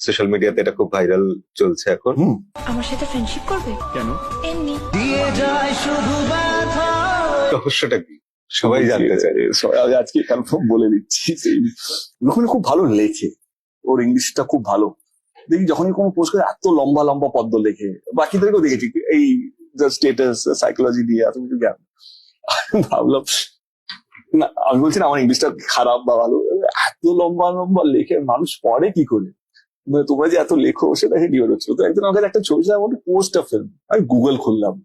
Social মিডিয়াতে এটা খুব ভাইরাল চলছে এখন। আমার সাথে ফ্রেন্ডশিপ করবে? কেন? এমনি। রহস্যটা কি সবাই জানতে চায়। আজকে কনফার্ম বলে দিচ্ছি, ওখানে খুব ভালো লেখে, ওর ইংলিশটা খুব ভালো। দেখি যখনই কোনো পোস্ট করে এত লম্বা লম্বা পদ্ম লেখে, বাকিদেরকেও দেখেছি এই স্টেটাস সাইকোলজি দিয়ে এত কিছু জ্ঞান। ভাবলাম না, আমি বলছি না আমার ইংলিশটা খারাপ বা ভালো, এত লম্বা লম্বা লেখে মানুষ পড়ে কি করে? তোমরা যে এত লেখো সেটাকে ডিওর হচ্ছে। তো একদিন আমাকে একটা ছবি পোস্ট অফ ফিল্ম, আমি গুগল খুললাম,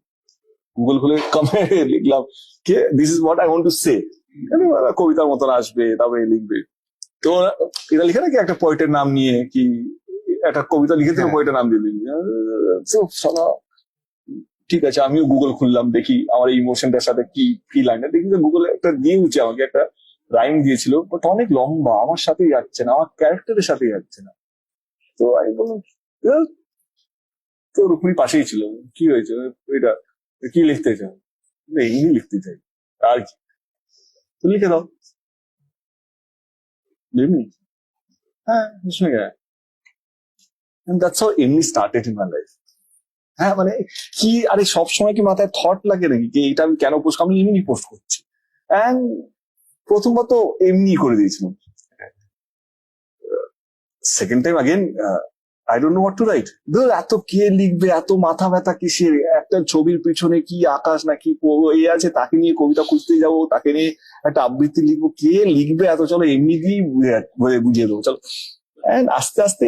গুগল খুলে কমেন্ট লিখলাম কে this is what I want to say, কবিতার মতন আসবে, তারপরে লিখবে। তো এটা লিখে নাকি একটা পোয়েটের নাম নিয়ে কি একটা কবিতা লিখে দিল, পোয়েটের নাম দিয়ে দিল। ঠিক আছে, আমিও গুগল খুললাম, দেখি আমার এই ইমোশনটার সাথে কি কি লাইনটা দেখি। গুগলে একটা দিয়েছে আমাকে, একটা রাইম দিয়েছিল, বাট অনেক লম্বা, আমার সাথেই যাচ্ছে না, আমার ক্যারেক্টারের সাথেই যাচ্ছে না। তো আমি বললাম তো রুক্মিণী পাশেই ছিল, কি হয়েছে এটা কি লিখতে চাও? এমনি লিখতে চাই আর কি, তো লিখে দাও। এমনি, হ্যাঁ इसमें क्या है? And that's how এমনি started in my life. হ্যাঁ মানে কি, আরে সবসময় কি মাথায় থট লাগে নাকি যে এটা আমি কেন পোস্ট, আমি এমনি পোস্ট করছি। এন্ড প্রথমবার তো এমনি করে দিয়েছিলাম, second time again I don't know what to right. এত কে লিখবে, এত মাথা ব্যথা কিসের, একটা ছবির পিছনে কি আকাশ নাকি এ আছে, তাকে নিয়ে কবিতা খুঁজতে যাবো, তাকে নিয়ে একটা আবৃত্তি লিখবো, কে লিখবে এত, চলো এমনি দিয়েই বুঝিয়ে দেবো চলো। এন্ড আস্তে আস্তে